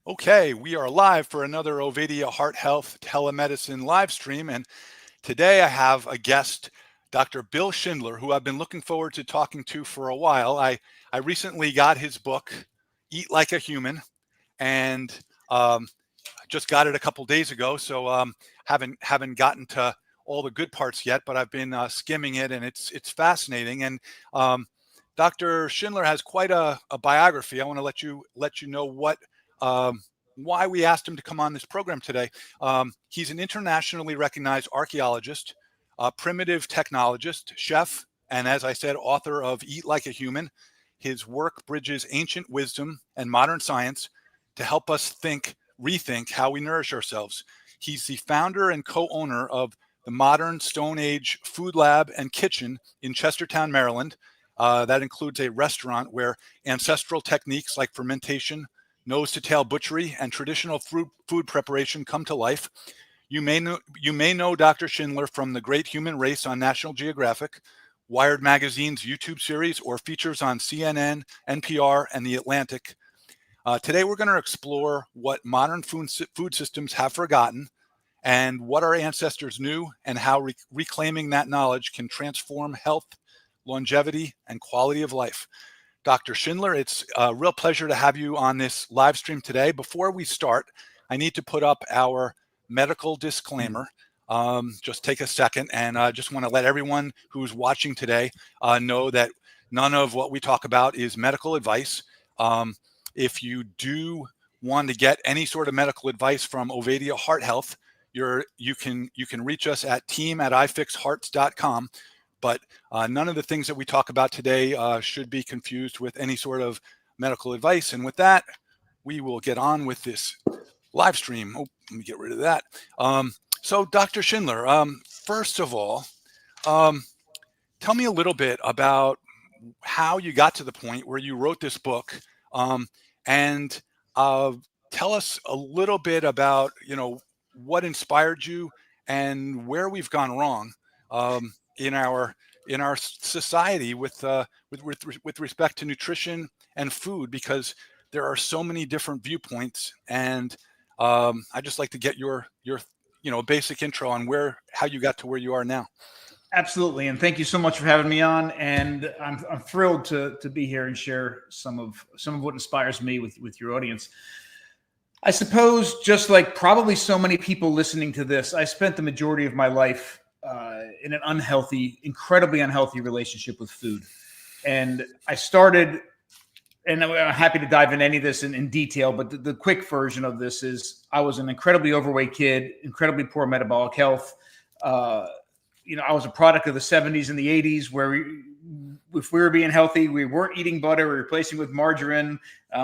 Okay, we are live for another Ovadia Heart Health telemedicine live stream. And today I have a guest, Dr. Bill Schindler, who I've been looking forward to talking to for a while. I recently got his book, Eat Like a Human, and just got it a couple days ago. So haven't gotten to all the good parts yet, but I've been skimming it, and it's fascinating. And Dr. Schindler has quite a biography. I want to let you know why we asked him to come on this program today. He's an internationally recognized archaeologist, primitive technologist, chef, and as I said, author of Eat Like a Human. His work bridges ancient wisdom and modern science to help us rethink how we nourish ourselves. He's the founder and co-owner of the modern Stone Age food lab and kitchen in Chestertown, Maryland. That includes a restaurant where ancestral techniques like fermentation, nose-to-tail butchery, and traditional food preparation come to life. You may know Dr. Schindler from The Great Human Race on National Geographic, Wired Magazine's YouTube series, or features on CNN, NPR, and The Atlantic. Today, we're going to explore what modern food systems have forgotten and what our ancestors knew, and how reclaiming that knowledge can transform health, longevity, and quality of life. Dr. Schindler, it's a real pleasure to have you on this live stream today. Before we start, I need to put up our medical disclaimer. Just take a second, and I just want to let everyone who's watching today know that none of what we talk about is medical advice. If you do want to get any sort of medical advice from Ovadia Heart Health, you can reach us at team@ifixhearts.com. But none of the things that we talk about today should be confused with any sort of medical advice. And with that, we will get on with this live stream. Oh, let me get rid of that. So Dr. Schindler, first of all, tell me a little bit about how you got to the point where you wrote this book, and tell us a little bit about, what inspired you and where we've gone wrong in our society with respect to nutrition and food, because there are so many different viewpoints. And I'd just like to get your basic intro on how you got to where you are now. Absolutely, and thank you so much for having me on. And I'm thrilled to be here and share some of what inspires me with your audience. I suppose, just like probably so many people listening to this, I spent the majority of my life in an incredibly unhealthy relationship with food. And I started, and I'm happy to dive into any of this in detail, but the quick version of this is I was an incredibly overweight kid, incredibly poor metabolic health. I was a product of the 70s and the 80s, where if we were being healthy, we weren't eating butter, we were replacing with margarine.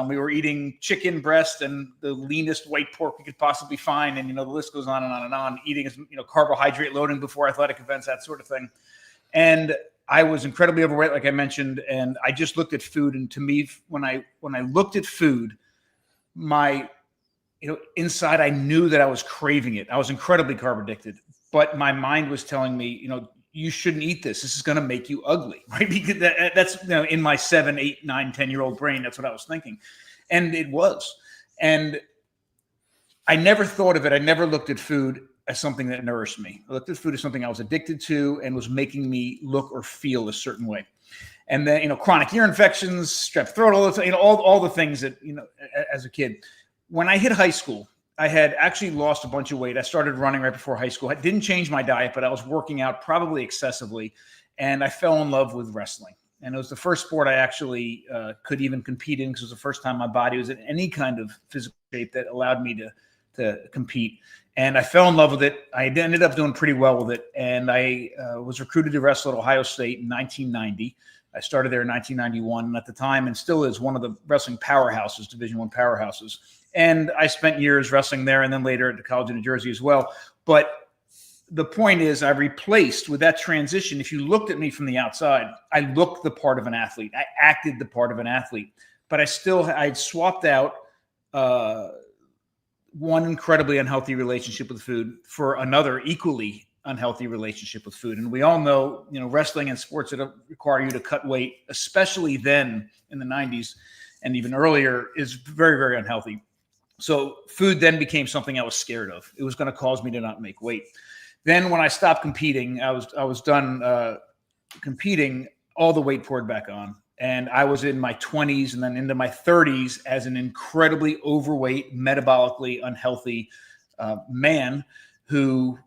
We were eating chicken breast and the leanest white pork we could possibly find. And, the list goes on and on and on, eating as, carbohydrate loading before athletic events, that sort of thing. And I was incredibly overweight, like I mentioned, and I just looked at food. And to me, when I looked at food, my, inside, I knew that I was craving it. I was incredibly carb addicted, but my mind was telling me, you shouldn't eat this. This is going to make you ugly, right? Because that's in my 7, 8, 9, 10-year-old brain. That's what I was thinking. And it was. And I never thought of it. I never looked at food as something that nourished me. I looked at food as something I was addicted to and was making me look or feel a certain way. And then, chronic ear infections, strep throat, all the things that, as a kid. When I hit high school, I had actually lost a bunch of weight. I started running right before high school. I didn't change my diet, but I was working out probably excessively. And I fell in love with wrestling. And it was the first sport I actually could even compete in, because it was the first time my body was in any kind of physical shape that allowed me to compete. And I fell in love with it. I ended up doing pretty well with it. And I was recruited to wrestle at Ohio State in 1990. I started there in 1991, and at the time, and still is, one of the wrestling powerhouses, Division I powerhouses. And I spent years wrestling there, and then later at the College of New Jersey as well. But the point is, I replaced with that transition. If you looked at me from the outside, I looked the part of an athlete. I acted the part of an athlete, but I'd swapped out one incredibly unhealthy relationship with food for another equally unhealthy relationship with food. And we all know, wrestling and sports that require you to cut weight, especially then in the 90s and even earlier, is very, very unhealthy. So food then became something I was scared of. It was going to cause me to not make weight. Then when I stopped competing, I was done competing. All the weight poured back on, and I was in my 20s and then into my 30s as an incredibly overweight, metabolically unhealthy man who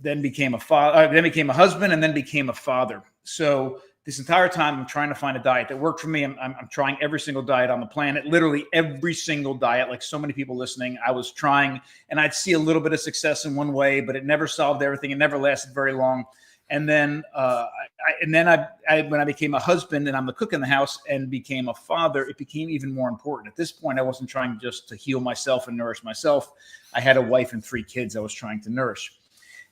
then became a father, then became a husband, and then became a father. So this entire time, I'm trying to find a diet that worked for me. I'm trying every single diet on the planet, literally every single diet. Like so many people listening, I was trying, and I'd see a little bit of success in one way, but it never solved everything. It never lasted very long. And then, when I became a husband and I'm the cook in the house and became a father, it became even more important. At this point, I wasn't trying just to heal myself and nourish myself. I had a wife and 3 kids I was trying to nourish.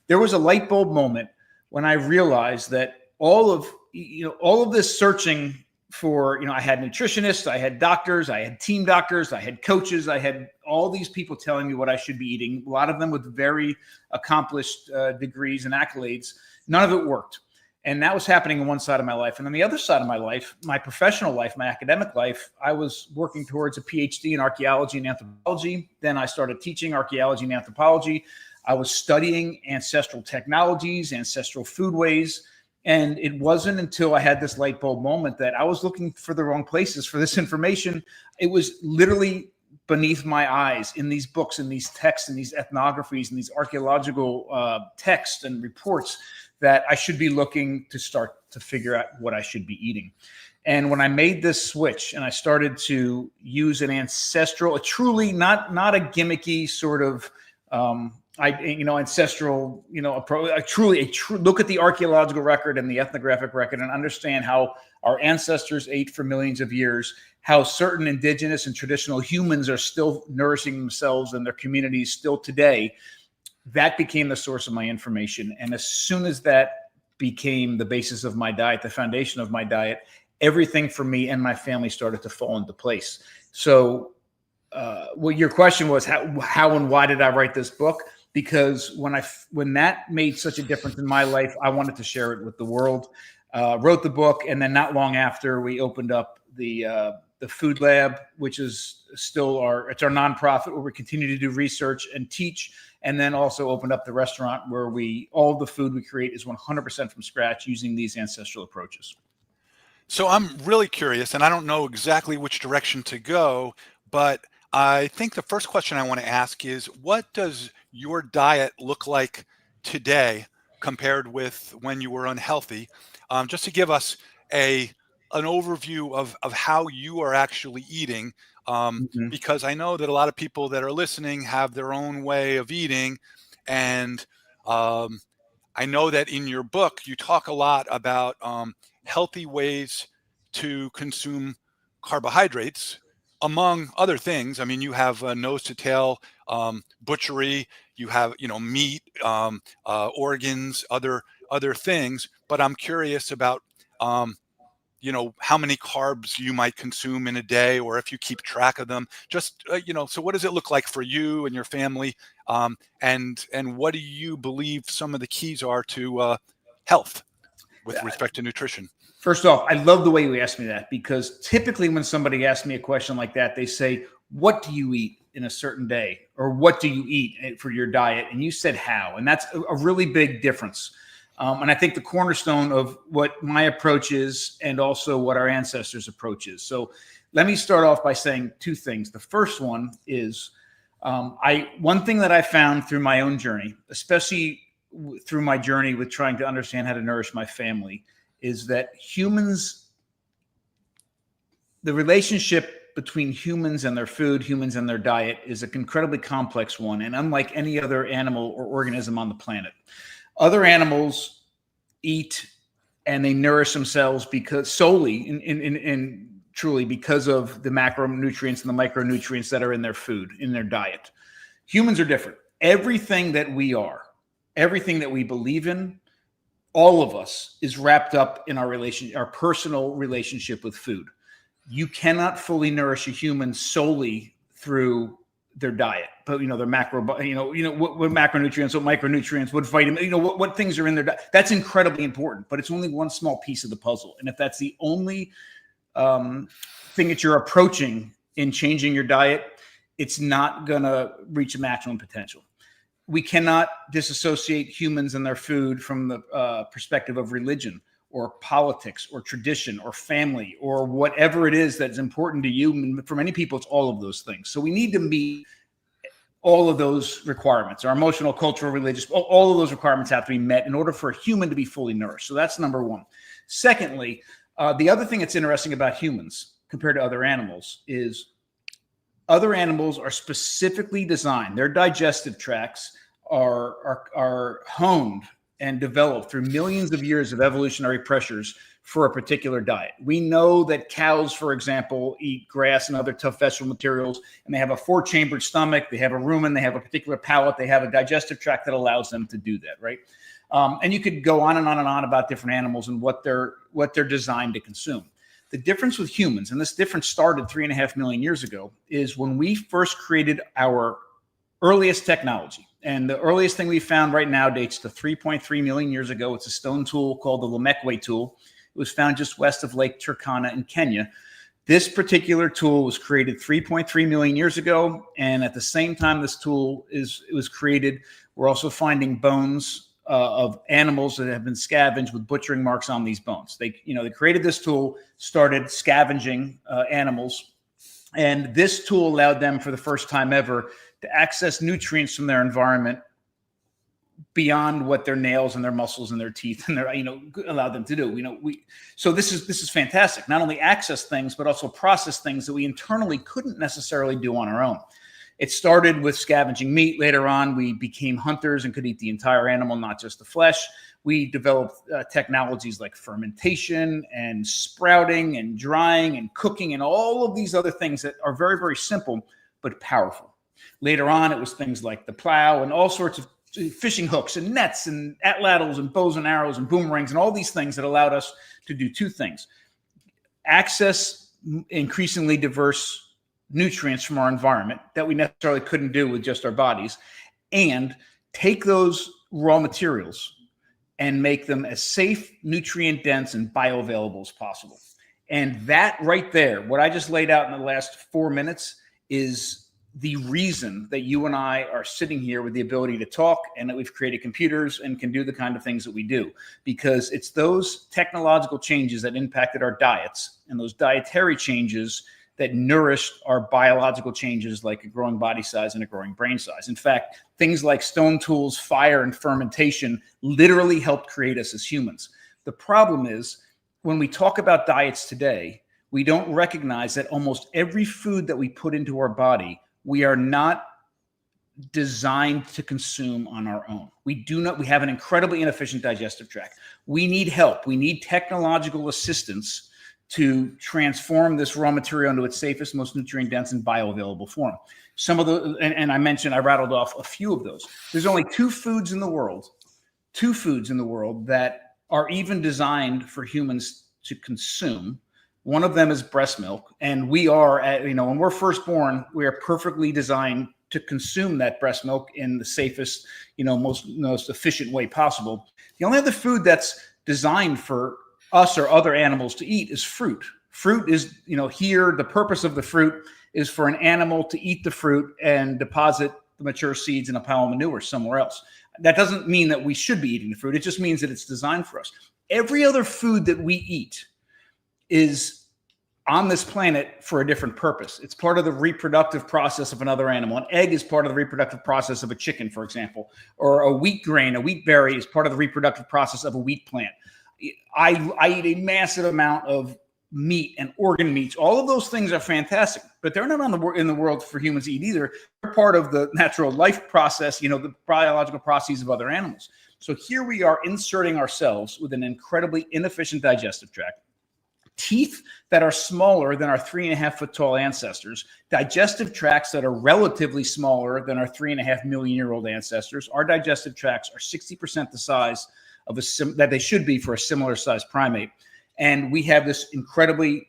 There was a light bulb moment when I realized that all of this searching for, I had nutritionists, I had doctors, I had team doctors, I had coaches, I had all these people telling me what I should be eating, a lot of them with very accomplished degrees and accolades. None of it worked. And that was happening on one side of my life. And on the other side of my life, my professional life, my academic life, I was working towards a PhD in archaeology and anthropology. Then I started teaching archaeology and anthropology. I was studying ancestral technologies, ancestral foodways. And it wasn't until I had this light bulb moment that I was looking for the wrong places for this information. It was literally beneath my eyes in these books, in these texts, in these ethnographies, in these archaeological texts and reports that I should be looking to start to figure out what I should be eating. And when I made this switch and I started to use an ancestral, a truly not a gimmicky sort of ancestral, approach, truly look at the archaeological record and the ethnographic record and understand how our ancestors ate for millions of years, how certain indigenous and traditional humans are still nourishing themselves and their communities still today. That became the source of my information. And as soon as that became the basis of my diet, the foundation of my diet, everything for me and my family started to fall into place. So what your question was, how and why did I write this book? Because when that made such a difference in my life, I wanted to share it with the world. Wrote the book, and then not long after, we opened up the food lab, which is still our nonprofit where we continue to do research and teach, and then also opened up the restaurant where all the food we create is 100% from scratch using these ancestral approaches. So I'm really curious, and I don't know exactly which direction to go, but I think the first question I want to ask is, what does your diet look like today compared with when you were unhealthy? Just to give us an overview of how you are actually eating, because I know that a lot of people that are listening have their own way of eating. And I know that in your book, you talk a lot about healthy ways to consume carbohydrates, among other things. I mean, you have nose to tail butchery, you have, meat, organs, other things. But I'm curious about, how many carbs you might consume in a day, or if you keep track of them. Just, so what does it look like for you and your family? And what do you believe some of the keys are to health with respect to nutrition? First off, I love the way you asked me that, because typically when somebody asks me a question like that, they say, what do you eat in a certain day? Or what do you eat for your diet? And you said how, and that's a really big difference. And I think the cornerstone of what my approach is and also what our ancestors' approach is. So let me start off by saying 2 things. The first one is one thing that I found through my own journey, especially through my journey with trying to understand how to nourish my family, is that the relationship between humans and their food, humans and their diet, is an incredibly complex one, and unlike any other animal or organism on the planet. Other animals eat and they nourish themselves because solely and truly because of the macronutrients and the micronutrients that are in their food, in their diet. Humans are different. Everything that we are, everything that we believe in, all of us, is wrapped up in our personal relationship with food. You cannot fully nourish a human solely through their diet, but their macro, what macronutrients, what micronutrients, what vitamin, what things are in their diet. That's incredibly important, but it's only one small piece of the puzzle. And if that's the only thing that you're approaching in changing your diet, it's not going to reach a maximum potential. We cannot disassociate humans and their food from the perspective of religion or politics or tradition or family or whatever it is that's important to you. And for many people, it's all of those things. So we need to meet all of those requirements. Our emotional, cultural, religious, all of those requirements have to be met in order for a human to be fully nourished. So that's number one. Secondly, the other thing that's interesting about humans compared to other animals is other animals are specifically designed. Their digestive tracts are honed and developed through millions of years of evolutionary pressures for a particular diet. We know that cows, for example, eat grass and other tough vegetable materials, and they have a 4-chambered stomach, they have a rumen, they have a particular palate, they have a digestive tract that allows them to do that, right? And you could go on and on and on about different animals and what they're designed to consume. The difference with humans, and this difference started 3.5 million years ago, is when we first created our earliest technology. And the earliest thing we found right now dates to 3.3 million years ago. It's a stone tool called the Lemekwe tool. It was found just west of Lake Turkana in Kenya. This particular tool was created 3.3 million years ago. And at the same time this tool was created, we're also finding bones of animals that have been scavenged with butchering marks on these bones. They created this tool, started scavenging animals, and this tool allowed them for the first time ever to access nutrients from their environment beyond what their nails and their muscles and their teeth and their allowed them to do. So this is fantastic. Not only access things, but also process things that we internally couldn't necessarily do on our own. It started with scavenging meat. Later on, we became hunters and could eat the entire animal, not just the flesh. We developed technologies like fermentation and sprouting and drying and cooking and all of these other things that are very, very simple but powerful. Later on, it was things like the plow and all sorts of fishing hooks and nets and atlatls and bows and arrows and boomerangs and all these things that allowed us to do two things: access increasingly diverse nutrients from our environment that we necessarily couldn't do with just our bodies, and take those raw materials and make them as safe, nutrient dense, and bioavailable as possible. And that right there, what I just laid out in the last 4 minutes, is the reason that you and I are sitting here with the ability to talk, and that we've created computers and can do the kind of things that we do, because it's those technological changes that impacted our diets and those dietary changes that nourished our biological changes, like a growing body size and a growing brain size. In fact, things like stone tools, fire, and fermentation literally helped create us as humans. The problem is, when we talk about diets today, we don't recognize that almost every food that we put into our body, we are not designed to consume on our own. We have an incredibly inefficient digestive tract. We need help. We need technological assistance to transform this raw material into its safest, most nutrient dense and bioavailable form. Some of the, and I rattled off a few of those. There's only two foods in the world that are even designed for humans to consume. One of them is breast milk. And we are, when we're first born, we are perfectly designed to consume that breast milk in the safest, most efficient way possible. The only other food that's designed for us or other animals to eat is fruit. Fruit is, here, the purpose of the fruit is for an animal to eat the fruit and deposit the mature seeds in a pile of manure somewhere else. That doesn't mean that we should be eating the fruit. It just means that it's designed for us. Every other food that we eat is on this planet for a different purpose. It's part of the reproductive process of another animal. An egg is part of the reproductive process of a chicken, for example, or a wheat grain, a wheat berry is part of the reproductive process of a wheat plant. I eat a massive amount of meat and organ meats. All of those things are fantastic, but they're not in the world for humans to eat either. They're part of the natural life process, the biological processes of other animals. So here we are inserting ourselves with an incredibly inefficient digestive tract, teeth that are smaller than our 3.5-foot tall ancestors, digestive tracts that are relatively smaller than our 3.5 million year old ancestors. Our digestive tracts are 60% the size of that they should be for a similar sized primate. And we have this incredibly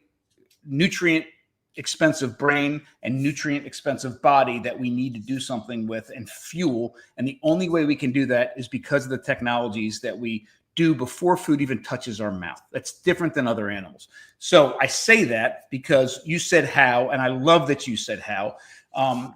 nutrient expensive brain and nutrient expensive body that we need to do something with and fuel. And the only way we can do that is because of the technologies that we do before food even touches our mouth. That's different than other animals. So I say that because you said how, and I love that you said how.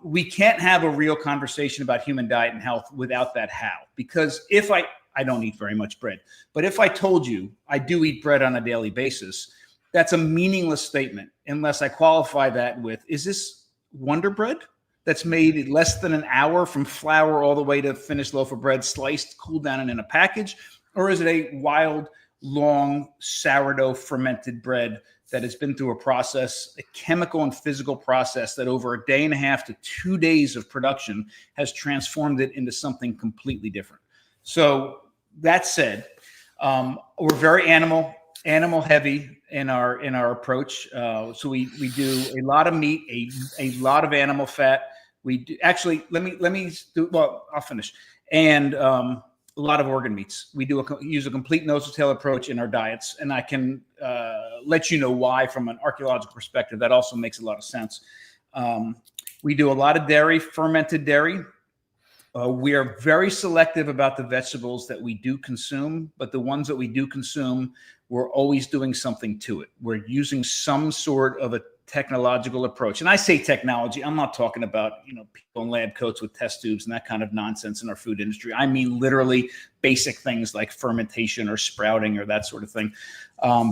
We can't have a real conversation about human diet and health without that how. Because if I don't eat very much bread, but if I told you I do eat bread on a daily basis, that's a meaningless statement unless I qualify that with, is this Wonder Bread that's made in less than an hour from flour all the way to finished loaf of bread, sliced, cooled down, and in a package? Or is it a wild, long sourdough fermented bread that has been through a process, a chemical and physical process that over a day and a half to 2 days of production has transformed it into something completely different? So that said, we're very animal heavy in our approach. So we do a lot of meat, a lot of animal fat. We do, actually, let me do, well, I'll finish. And a lot of organ meats. We use a complete nose to tail approach in our diets. And I can let you know why from an archaeological perspective. That also makes a lot of sense. We do a lot of dairy, fermented dairy. We are very selective about the vegetables that we do consume, but the ones that we do consume, we're always doing something to it. We're using some sort of a technological approach. And I say technology, I'm not talking about, people in lab coats with test tubes and that kind of nonsense in our food industry. I mean, literally basic things like fermentation or sprouting or that sort of thing.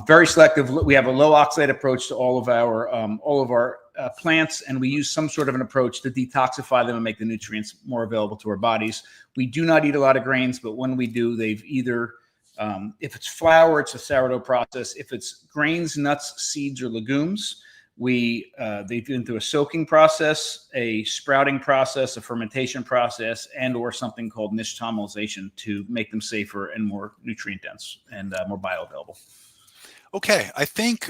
Very selective. We have a low oxalate approach to all of our plants, and we use some sort of an approach to detoxify them and make the nutrients more available to our bodies. We do not eat a lot of grains, but when we do, they've either, if it's flour, it's a sourdough process. If it's grains, nuts, seeds, or legumes, they've been through a soaking process, a sprouting process, a fermentation process, and or something called nixtamalization to make them safer and more nutrient dense and more bioavailable. Okay, I think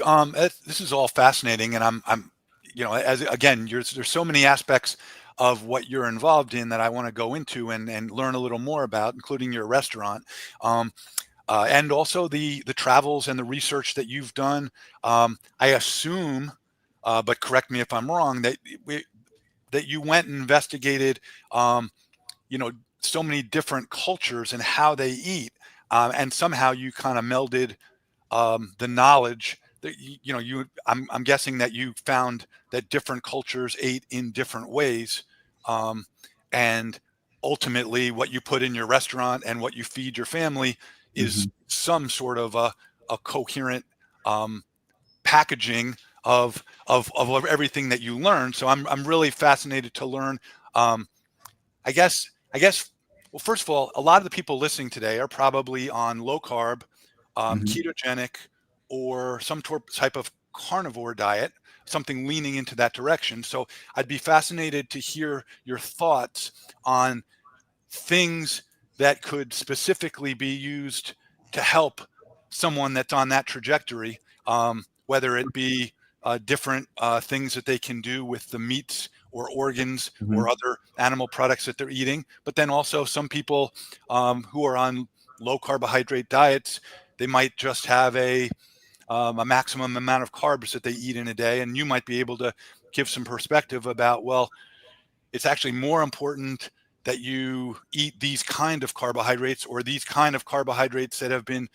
this is all fascinating, and I'm there's so many aspects of what you're involved in that I want to go into and learn a little more about, including your restaurant, and also the travels and the research that you've done. I assume, but correct me if I'm wrong, that you went and investigated, so many different cultures and how they eat, and somehow you kind of melded the knowledge that I'm guessing that you found that different cultures ate in different ways, and ultimately what you put in your restaurant and what you feed your family is some sort of a coherent packaging of everything that you learned. So I'm really fascinated to learn. I guess. Well, first of all, a lot of the people listening today are probably on low carb, ketogenic, or some type of carnivore diet, something leaning into that direction. So I'd be fascinated to hear your thoughts on things that could specifically be used to help someone that's on that trajectory, whether it be different things that they can do with the meats or organs or other animal products that they're eating. But then also some people who are on low carbohydrate diets, they might just have a maximum amount of carbs that they eat in a day. And you might be able to give some perspective about, well, it's actually more important that you eat these kind of carbohydrates or these kind of carbohydrates that have been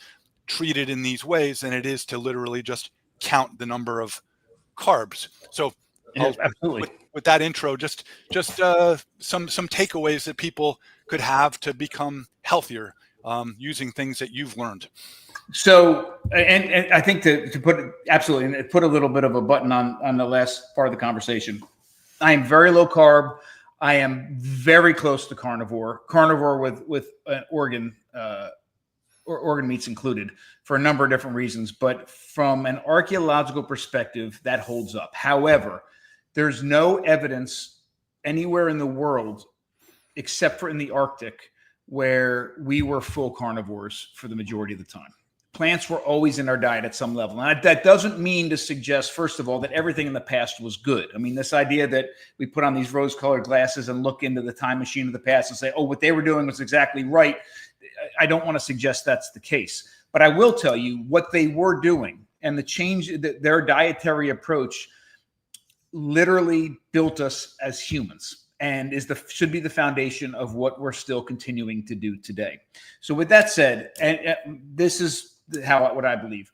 treated in these ways than it is to literally just count the number of carbs. So absolutely. With that intro, just some takeaways that people could have to become healthier using things that you've learned. So, and I think to put it absolutely, and put a little bit of a button on the last part of the conversation. I am very low carb. I am very close to carnivore with an organ or organ meats included for a number of different reasons. But from an archaeological perspective, that holds up. However, there's no evidence anywhere in the world, except for in the Arctic, where we were full carnivores for the majority of the time. Plants were always in our diet at some level. And that doesn't mean to suggest, first of all, that everything in the past was good. I mean, this idea that we put on these rose-colored glasses and look into the time machine of the past and say, oh, what they were doing was exactly right. I don't want to suggest that's the case. But I will tell you what they were doing and the change, their dietary approach literally built us as humans. and should be the foundation of what we're still continuing to do today. So with that said, and this is what I believe.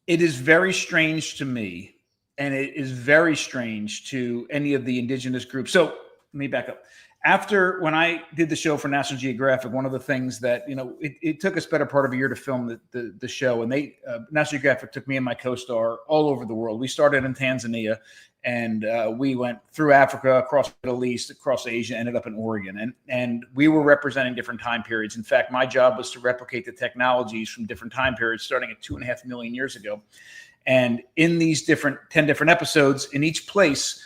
It is very strange to me, and it is very strange to any of the indigenous groups. So let me back up. When I did the show for National Geographic, one of the things that, it took us better part of a year to film the show. And National Geographic took me and my co-star all over the world. We started in Tanzania, and we went through Africa, across the Middle East, across Asia, ended up in Oregon. And we were representing different time periods. In fact, my job was to replicate the technologies from different time periods, starting at 2.5 million years ago. And in these 10 different episodes, in each place,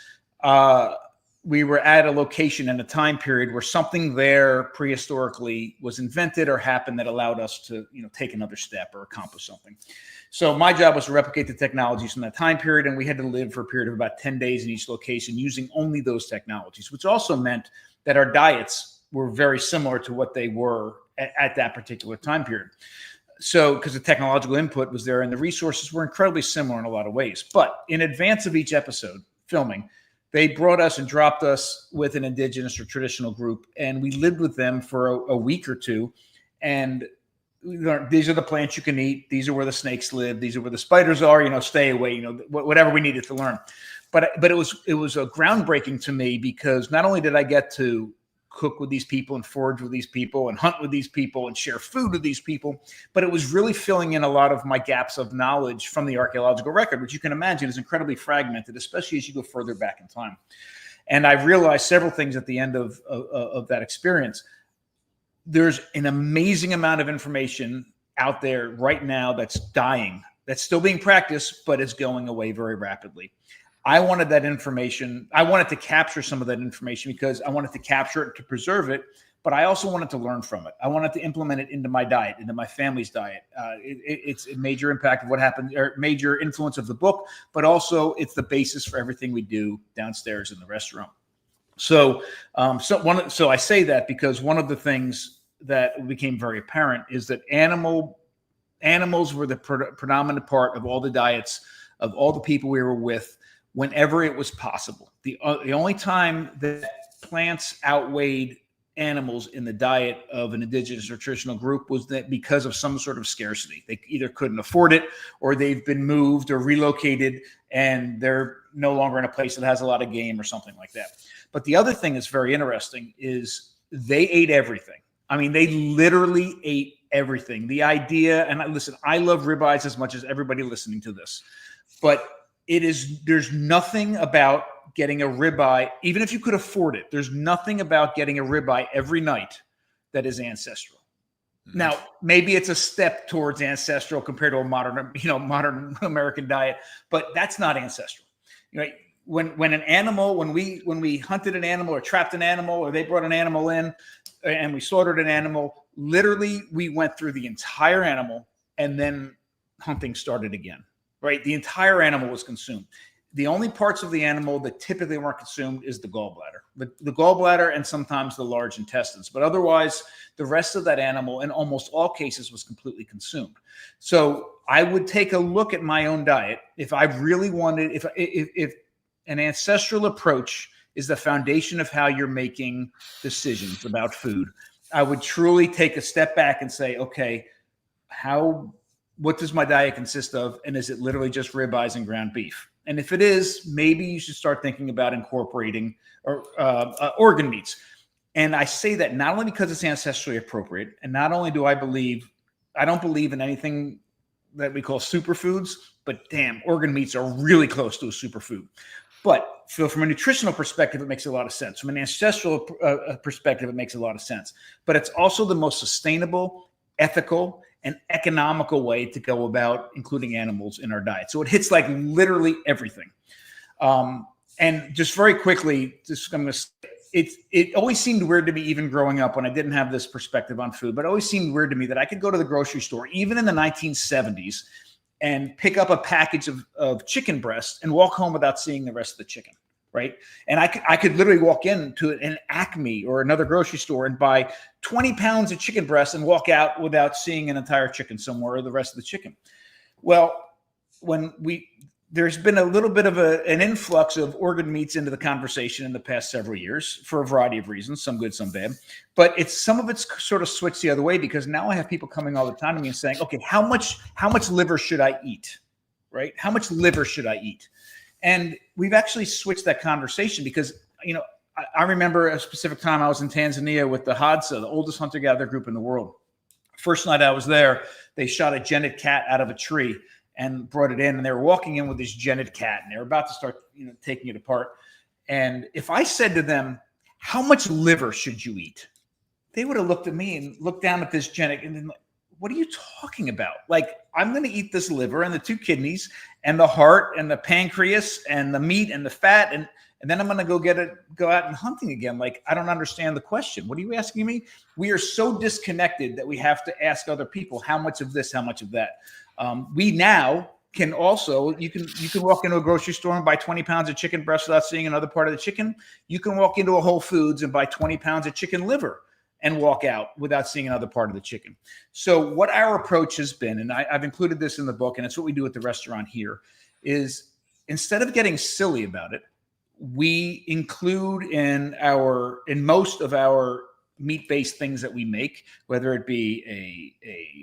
we were at a location in a time period where something there prehistorically was invented or happened that allowed us to, take another step or accomplish something. So my job was to replicate the technologies from that time period, and we had to live for a period of about 10 days in each location using only those technologies, which also meant that our diets were very similar to what they were at that particular time period. So, because the technological input was there and the resources were incredibly similar in a lot of ways. But in advance of each episode filming, they brought us and dropped us with an indigenous or traditional group, and we lived with them for a week or two. And these are the plants you can eat. These are where the snakes live. These are where the spiders are. Stay away. Whatever we needed to learn. But it was a groundbreaking to me, because not only did I get to cook with these people and forage with these people and hunt with these people and share food with these people, but it was really filling in a lot of my gaps of knowledge from the archaeological record, which you can imagine is incredibly fragmented, especially as you go further back in time. And I realized several things at the end of that experience. There's an amazing amount of information out there right now that's dying, that's still being practiced, but it's going away very rapidly. I wanted that information. I wanted to capture some of that information because I wanted to capture it, to preserve it, but I also wanted to learn from it. I wanted to implement it into my diet, into my family's diet. It's a major impact of what happened, or major influence of the book, but also it's the basis for everything we do downstairs in the restaurant. So I say that because one of the things that became very apparent is that animals were the predominant part of all the diets of all the people we were with, whenever it was possible. The only time that plants outweighed animals in the diet of an indigenous or traditional group was that because of some sort of scarcity. They either couldn't afford it, or they've been moved or relocated and they're no longer in a place that has a lot of game or something like that. But the other thing that's very interesting is they ate everything. I mean, they literally ate everything. The idea, and listen, I love ribeyes as much as everybody listening to this, but there's nothing about getting a ribeye, even if you could afford it, there's nothing about getting a ribeye every night that is ancestral. Mm-hmm. Now, maybe it's a step towards ancestral compared to a modern American diet, but that's not ancestral. When we hunted an animal or trapped an animal, or they brought an animal in and we slaughtered an animal, literally we went through the entire animal and then hunting started again. Right, the entire animal was consumed. The only parts of the animal that typically weren't consumed is the gallbladder, the gallbladder and sometimes the large intestines. But otherwise, the rest of that animal, in almost all cases, was completely consumed. So I would take a look at my own diet if I really wanted. If an ancestral approach is the foundation of how you're making decisions about food, I would truly take a step back and say, okay, what does my diet consist of? And is it literally just ribeyes and ground beef? And if it is, maybe you should start thinking about incorporating organ meats. And I say that not only because it's ancestrally appropriate, and not only do I don't believe in anything that we call superfoods, but damn, organ meats are really close to a superfood. But from a nutritional perspective, it makes a lot of sense. From an ancestral perspective, it makes a lot of sense. But it's also the most sustainable, ethical, an economical way to go about including animals in our diet. So it hits like literally everything. And just very quickly, it always seemed weird to me, even growing up when I didn't have this perspective on food, but it always seemed weird to me that I could go to the grocery store, even in the 1970s, and pick up a package of chicken breast and walk home without seeing the rest of the chicken. Right. And I could literally walk into an Acme or another grocery store and buy 20 pounds of chicken breast and walk out without seeing an entire chicken somewhere or the rest of the chicken. Well, when there's been a little bit of an influx of organ meats into the conversation in the past several years for a variety of reasons, some good, some bad. But some of it's sort of switched the other way, because now I have people coming all the time to me and saying, okay, how much liver should I eat? Right? How much liver should I eat? And we've actually switched that conversation because, I remember a specific time I was in Tanzania with the Hadza, the oldest hunter-gatherer group in the world. First night I was there, they shot a jennet cat out of a tree and brought it in, and they were walking in with this jennet cat, and they were about to start, taking it apart. And if I said to them, how much liver should you eat? They would have looked at me and looked down at this jennet and been like, what are you talking about? Like, I'm going to eat this liver and the 2 kidneys and the heart and the pancreas and the meat and the fat, and then I'm going to go out and hunting again. Like, I don't understand the question. What are you asking me? We are so disconnected that we have to ask other people how much of this, how much of that. We now can also, you can walk into a grocery store and buy 20 pounds of chicken breast without seeing another part of the chicken. You can walk into a Whole Foods and buy 20 pounds of chicken liver and walk out without seeing another part of the chicken. So what our approach has been, and I've included this in the book, and it's what we do at the restaurant here, is instead of getting silly about it, we include in most of our meat-based things that we make, whether it be a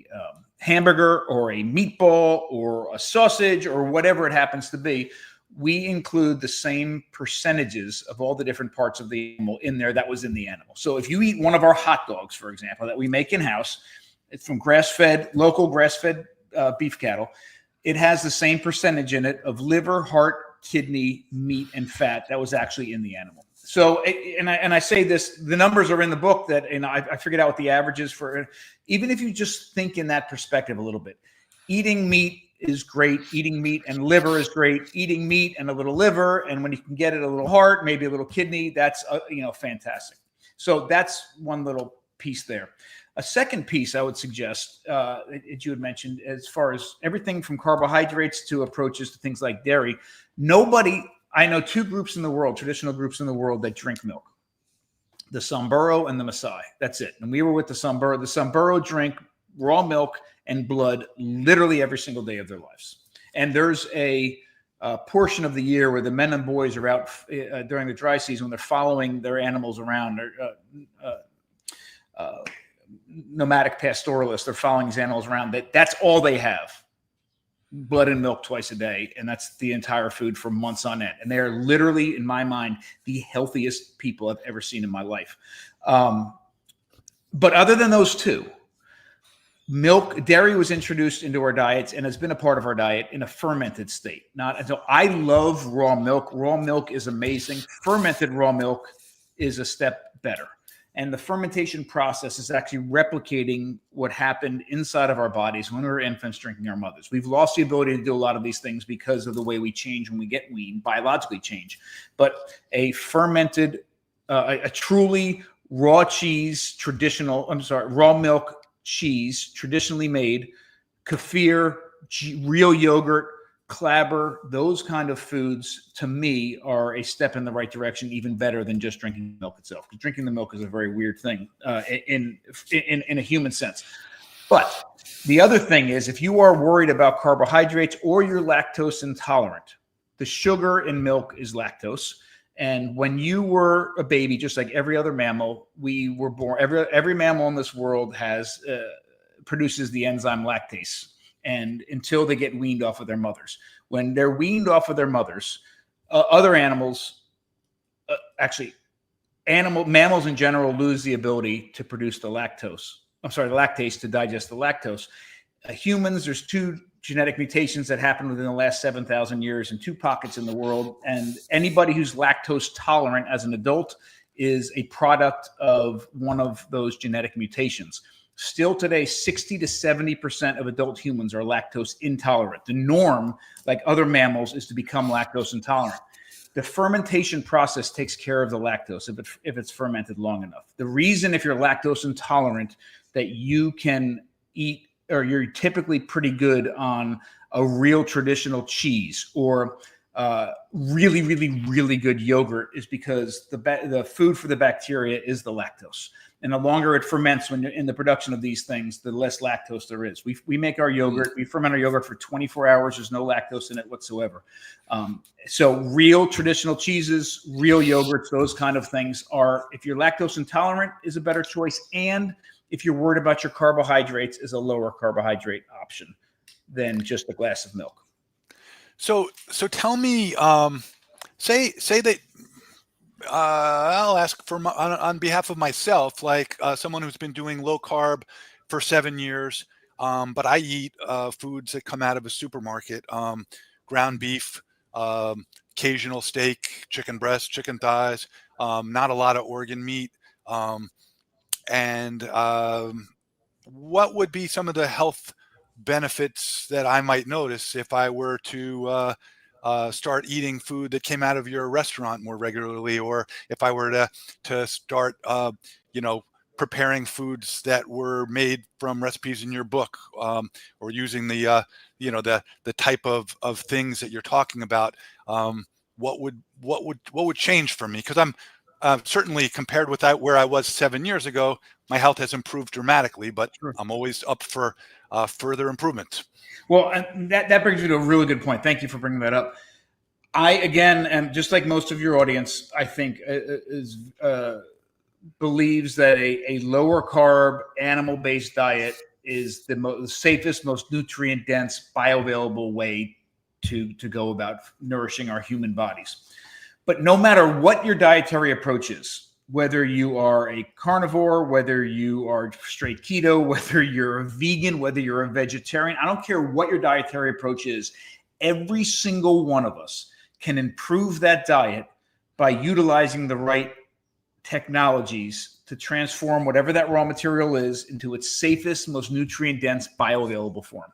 hamburger or a meatball or a sausage or whatever it happens to be, we include the same percentages of all the different parts of the animal in there that was in the animal. So if you eat one of our hot dogs, for example, that we make in-house, it's from local grass-fed beef cattle, it has the same percentage in it of liver, heart, kidney, meat, and fat that was actually in the animal. So, and I say this, the numbers are in the book that, I figured out what the average is for, even if you just think in that perspective a little bit, eating meat is great. Eating meat and liver is great. Eating meat and a little liver, and when you can get it, a little heart, maybe a little kidney, that's fantastic. So that's one little piece there. A second piece I would suggest, that you had mentioned, as far as everything from carbohydrates to approaches to things like dairy. I know 2 groups in the world, traditional groups in the world, that drink milk: the Samburu and the Maasai. That's it. And we were with the Samburu. The Samburu drink raw milk and blood literally every single day of their lives. And there's a portion of the year where the men and boys are out during the dry season when they're following their animals around. Nomadic pastoralists, they're following these animals around. That's all they have: blood and milk twice a day, and that's the entire food for months on end. And they are literally, in my mind, the healthiest people I've ever seen in my life. But other than those 2, dairy was introduced into our diets and has been a part of our diet in a fermented state. I love raw milk. Raw milk is amazing. Fermented raw milk is a step better. And the fermentation process is actually replicating what happened inside of our bodies when we were infants drinking our mothers. We've lost the ability to do a lot of these things because of the way we change when we get weaned, biologically change. But a fermented, a truly raw milk cheese, traditionally made, kefir, real yogurt, clabber, those kind of foods, to me, are a step in the right direction, even better than just drinking milk itself. Because drinking the milk is a very weird thing in a human sense. But the other thing is, if you are worried about carbohydrates or you're lactose intolerant, the sugar in milk is lactose. And when you were a baby, just like every other mammal, we were born. Every mammal in this world produces the enzyme lactase. And until they get weaned off of their mothers, when they're weaned off of their mothers, other animals, mammals in general, lose the ability to produce the lactase to digest the lactose. Humans, there's 2 genetic mutations that happened within the last 7,000 years in 2 pockets in the world. And anybody who's lactose tolerant as an adult is a product of one of those genetic mutations. Still today, 60 to 70% of adult humans are lactose intolerant. The norm, like other mammals, is to become lactose intolerant. The fermentation process takes care of the lactose if it's fermented long enough. The reason, if you're lactose intolerant, that you can eat, or you're typically pretty good on a real traditional cheese or really, really, really good yogurt, is because the food for the bacteria is the lactose. And the longer it ferments when you're in the production of these things, the less lactose there is. We make our yogurt, we ferment our yogurt for 24 hours. There's no lactose in it whatsoever. So real traditional cheeses, real yogurts, those kind of things are, if you're lactose intolerant, is a better choice. And if you're worried about your carbohydrates, is a lower carbohydrate option than just a glass of milk. So tell me, say that I'll ask for on behalf of myself, like someone who's been doing low carb for 7 years, but I eat foods that come out of a supermarket, ground beef, occasional steak, chicken breast, chicken thighs, not a lot of organ meat, and what would be some of the health benefits that I might notice if I were to start eating food that came out of your restaurant more regularly, or if I were to start, preparing foods that were made from recipes in your book, or using the type of things that you're talking about? What would change for me? Because I'm certainly, compared with where I was 7 years ago, my health has improved dramatically, but Sure. I'm always up for further improvement. Well, and that brings me to a really good point. Thank you for bringing that up. I, again, am just like most of your audience, I think, believes that a lower carb, animal-based diet is the safest, most nutrient-dense, bioavailable way to go about nourishing our human bodies. But no matter what your dietary approach is, whether you are a carnivore, whether you are straight keto, whether you're a vegan, whether you're a vegetarian, I don't care what your dietary approach is, every single one of us can improve that diet by utilizing the right technologies to transform whatever that raw material is into its safest, most nutrient-dense, bioavailable form.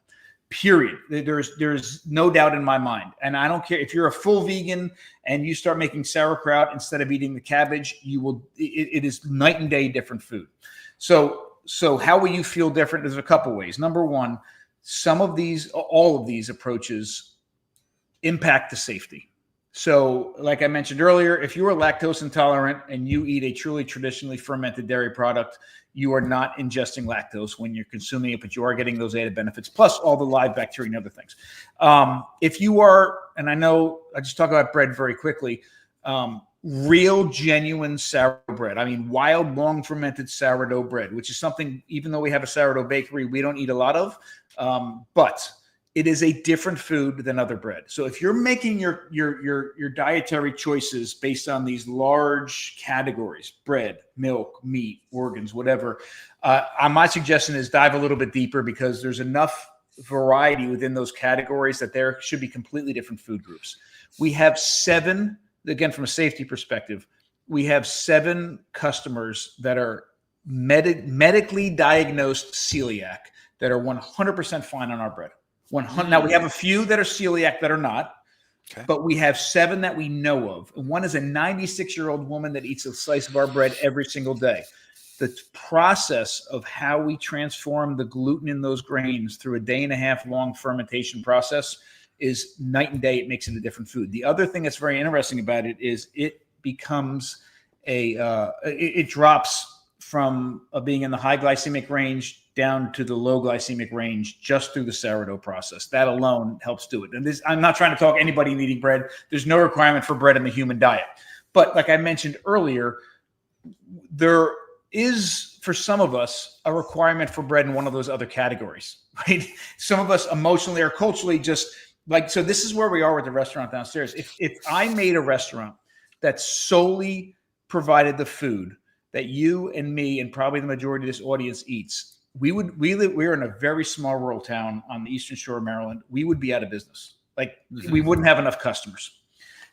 Period. There's no doubt in my mind. And I don't care if you're a full vegan and you start making sauerkraut instead of eating the cabbage, it is night and day different food. So how will you feel different? There's a couple ways. Number one, all of these approaches impact the safety. So like I mentioned earlier, if you are lactose intolerant and you eat a truly traditionally fermented dairy product, you are not ingesting lactose when you're consuming it, but you are getting those added benefits, plus all the live bacteria and other things. If you are, and I know I just talk about bread very quickly, real genuine sourdough bread. I mean, wild, long fermented sourdough bread, which is something, even though we have a sourdough bakery, we don't eat a lot of, but it is a different food than other bread. So if you're making your dietary choices based on these large categories, bread, milk, meat, organs, whatever, my suggestion is dive a little bit deeper, because there's enough variety within those categories that there should be completely different food groups. We have 7, again, from a safety perspective, we have 7 customers that are medically diagnosed celiac that are 100% fine on our bread. 100. Now we have a few that are celiac that are not, okay, but we have 7 that we know of. One is a 96-year-old woman that eats a slice of our bread every single day. The process of how we transform the gluten in those grains through a 1.5 day long fermentation process is night and day. It makes it a different food. The other thing that's very interesting about it is it becomes it drops from being in the high glycemic range down to the low glycemic range just through the sourdough process. That alone helps do it. And I'm not trying to talk anybody eating bread. There's no requirement for bread in the human diet. But like I mentioned earlier, there is, for some of us, a requirement for bread in one of those other categories, right? Some of us emotionally or culturally just like, so this is where we are with the restaurant downstairs. If I made a restaurant that solely provided the food that you and me and probably the majority of this audience eats, we're in a very small rural town on the eastern shore of Maryland. We would be out of business. Like, we wouldn't have enough customers.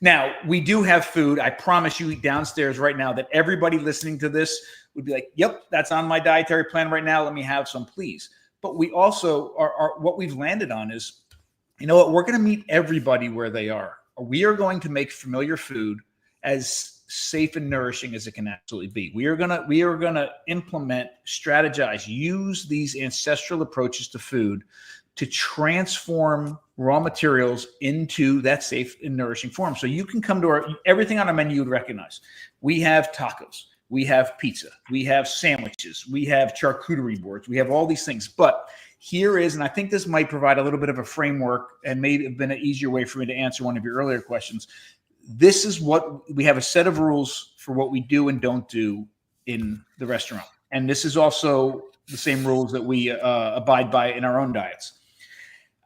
Now, we do have food. I promise you downstairs right now that everybody listening to this would be like, yep, that's on my dietary plan right now. Let me have some, please. But we also are what we've landed on is, you know what, we're going to meet everybody where they are. We are going to make familiar food as safe and nourishing as it can absolutely be. We are gonna implement, strategize, use these ancestral approaches to food to transform raw materials into that safe and nourishing form. So you can come to everything on our menu you would recognize. We have tacos, we have pizza, we have sandwiches, we have charcuterie boards, we have all these things. But here is, and I think this might provide a little bit of a framework and maybe have been an easier way for me to answer one of your earlier questions. This is what we have, a set of rules for what we do and don't do in the restaurant. And this is also the same rules that we abide by in our own diets.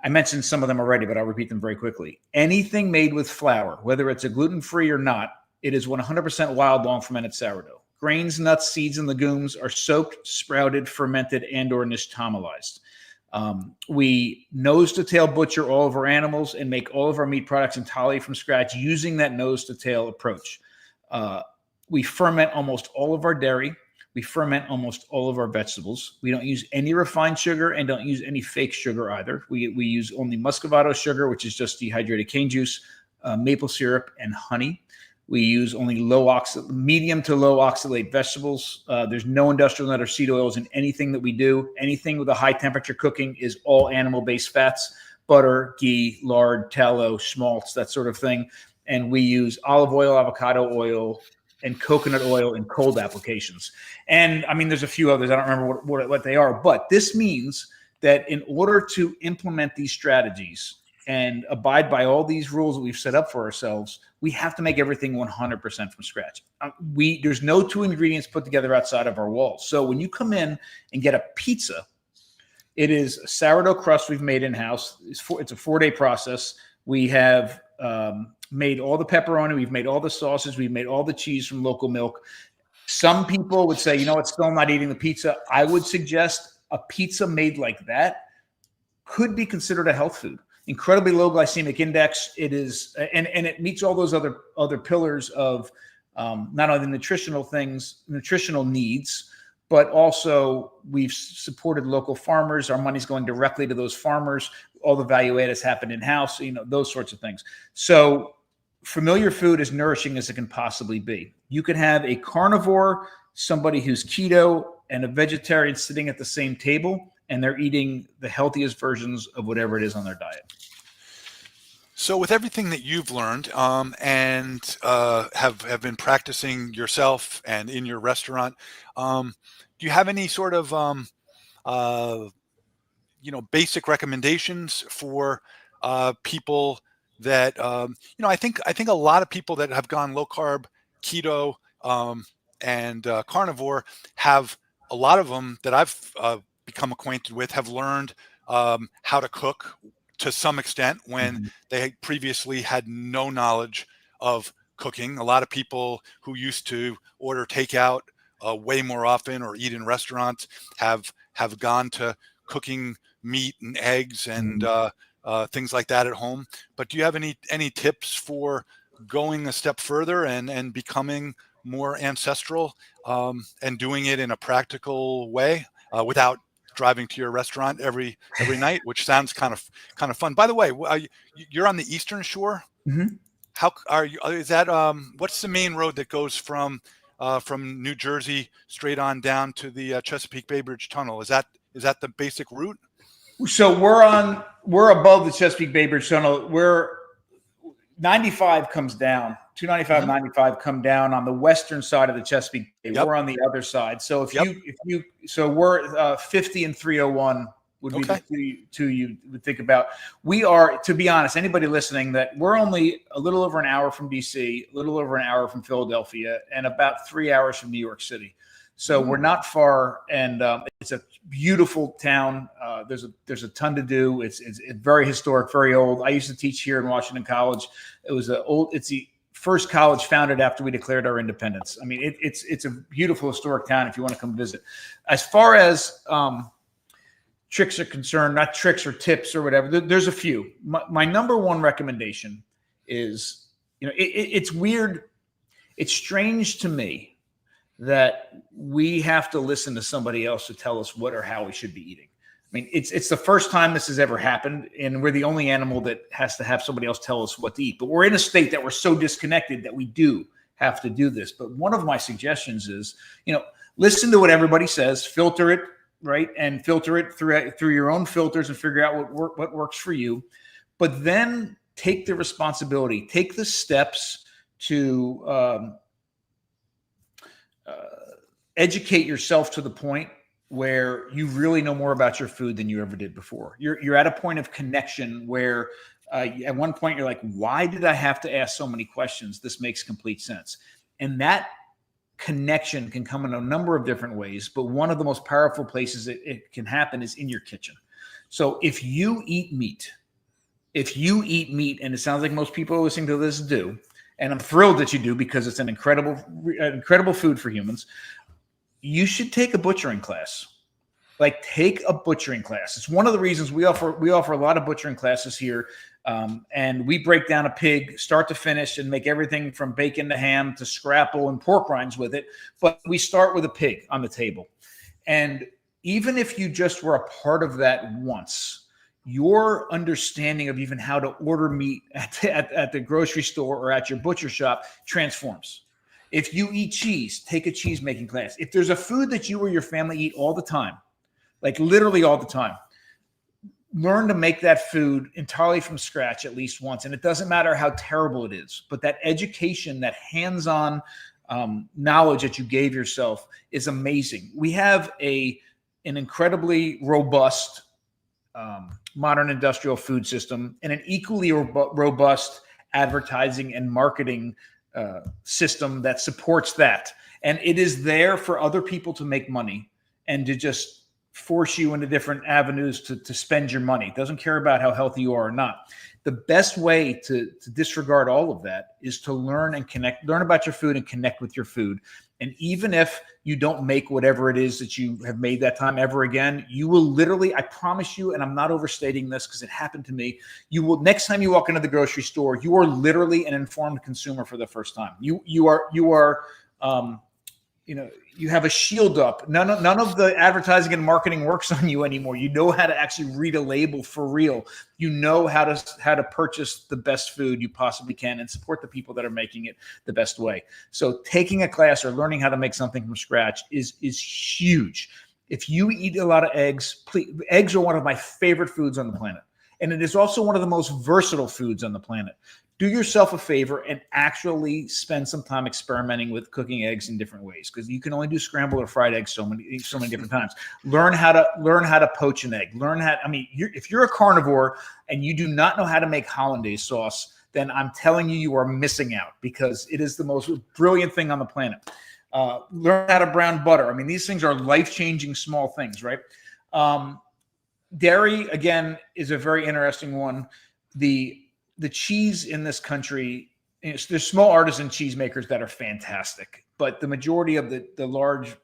I mentioned some of them already, but I'll repeat them very quickly. Anything made with flour, whether it's a gluten-free or not, it is 100% wild, long fermented sourdough. Grains, nuts, seeds, and legumes are soaked, sprouted, fermented, and or nixtamalized. We nose to tail butcher all of our animals and make all of our meat products entirely from scratch using that nose to tail approach. We ferment almost all of our dairy. We ferment almost all of our vegetables. We don't use any refined sugar and don't use any fake sugar either. We use only muscovado sugar, which is just dehydrated cane juice, maple syrup, and honey. We use only medium to low oxalate vegetables. There's no industrial nut or seed oils in anything that we do. Anything with a high temperature cooking is all animal-based fats, butter, ghee, lard, tallow, schmaltz, that sort of thing. And we use olive oil, avocado oil, and coconut oil in cold applications. And I mean, there's a few others. I don't remember what they are, but this means that in order to implement these strategies and abide by all these rules that we've set up for ourselves, we have to make everything 100% from scratch. There's no two ingredients put together outside of our walls. So when you come in and get a pizza, it is a sourdough crust we've made in-house. It's a 4-day process. We have made all the pepperoni. We've made all the sauces. We've made all the cheese from local milk. Some people would say, you know what, still not eating the pizza. I would suggest a pizza made like that could be considered a health food. Incredibly low glycemic index. It is, and it meets all those other pillars of not only the nutritional needs, but also we've supported local farmers. Our money's going directly to those farmers. All the value add has happened in-house, those sorts of things. So familiar food as nourishing as it can possibly be. You could have a carnivore, somebody who's keto, and a vegetarian sitting at the same table, and they're eating the healthiest versions of whatever it is on their diet. So with everything that you've learned and have been practicing yourself and in your restaurant, do you have any sort of basic recommendations for people that I think a lot of people that have gone low carb, keto, and carnivore have, a lot of them that I've become acquainted with have learned how to cook to some extent when they previously had no knowledge of cooking. A lot of people who used to order takeout way more often or eat in restaurants have gone to cooking meat and eggs and things like that at home. But do you have any tips for going a step further and becoming more ancestral and doing it in a practical way without driving to your restaurant every night, which sounds kind of fun? By the way, you're on the Eastern Shore. Mm-hmm. How are you? Is that what's the main road that goes from New Jersey straight on down to the Chesapeake Bay Bridge Tunnel? Is that the basic route? So we're above the Chesapeake Bay Bridge Tunnel. We're 95 comes down. 295, 95 come down on the western side of the Chesapeake Bay. We're on the other side. So so we're 50 and 301 would be the two you would think about. We are, to be honest, anybody listening, that we're only a little over an hour from DC, a little over an hour from Philadelphia, and about 3 hours from New York City. So we're not far, and it's a beautiful town. There's a ton to do. It's very historic, very old. I used to teach here in Washington College. It's the first college founded after we declared our independence. I mean, it's a beautiful historic town if you want to come visit. As far as tricks are concerned, not tricks or tips or whatever, there's a few. My number one recommendation is, it's weird. It's strange to me that we have to listen to somebody else to tell us what or how we should be eating. I mean, it's the first time this has ever happened, and we're the only animal that has to have somebody else tell us what to eat. But we're in a state that we're so disconnected that we do have to do this. But one of my suggestions is, listen to what everybody says, filter it, right? And filter it through your own filters and figure out what works for you. But then take the responsibility, take the steps to educate yourself to the point where you really know more about your food than you ever did before. You're at a point of connection where at one point you're like, why did I have to ask so many questions? This makes complete sense. And that connection can come in a number of different ways, but one of the most powerful places it can happen is in your kitchen. So if you eat meat, and it sounds like most people listening to this do, and I'm thrilled that you do because it's an incredible food for humans, you should take a butchering class. Like, take a butchering class. It's one of the reasons we offer a lot of butchering classes here. And we break down a pig start to finish and make everything from bacon to ham to scrapple and pork rinds with it. But we start with a pig on the table. And even if you just were a part of that once, your understanding of even how to order meat at the grocery store or at your butcher shop transforms. If you eat cheese, take a cheese making class. If there's a food that you or your family eat all the time, like literally all the time, learn to make that food entirely from scratch at least once. And it doesn't matter how terrible it is, but that education, that hands-on knowledge that you gave yourself is amazing. We have an incredibly robust modern industrial food system and an equally robust advertising and marketing system that supports that. And it is there for other people to make money and to just force you into different avenues to spend your money. It doesn't care about how healthy you are or not. The best way to disregard all of that is to learn about your food and connect with your food. And even if you don't make whatever it is that you have made that time ever again, you will literally, I promise you, and I'm not overstating this because it happened to me, you will, next time you walk into the grocery store, you are literally an informed consumer for the first time. You have a shield up. None of the advertising and marketing works on you anymore. You know how to actually read a label for real. You know how to purchase the best food you possibly can and support the people that are making it the best way. So taking a class or learning how to make something from scratch is huge. If you eat a lot of eggs, eggs are one of my favorite foods on the planet. And it is also one of the most versatile foods on the planet. Do yourself a favor and actually spend some time experimenting with cooking eggs in different ways, because you can only do scrambled or fried eggs so many different times. Learn how to poach an egg. If you're a carnivore and you do not know how to make hollandaise sauce, then I'm telling you are missing out, because it is the most brilliant thing on the planet. Learn how to brown butter. I mean, these things are life-changing small things, right? Dairy, again, is a very interesting one. The cheese in this country, there's small artisan cheesemakers that are fantastic, but the majority of the large,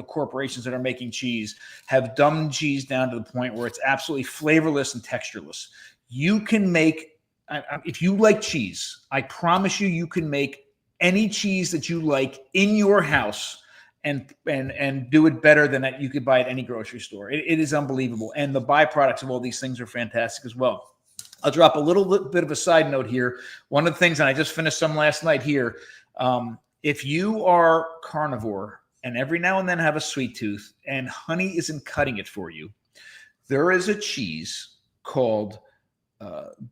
corporations that are making cheese have dumbed cheese down to the point where it's absolutely flavorless and textureless. You can make, if you like cheese, I promise you can make any cheese that you like in your house and do it better than that you could buy at any grocery store. It is unbelievable. And the byproducts of all these things are fantastic as well. I'll drop a little bit of a side note here. One of the things, and I just finished some last night here, if you are carnivore and every now and then have a sweet tooth and honey isn't cutting it for you, there is a cheese called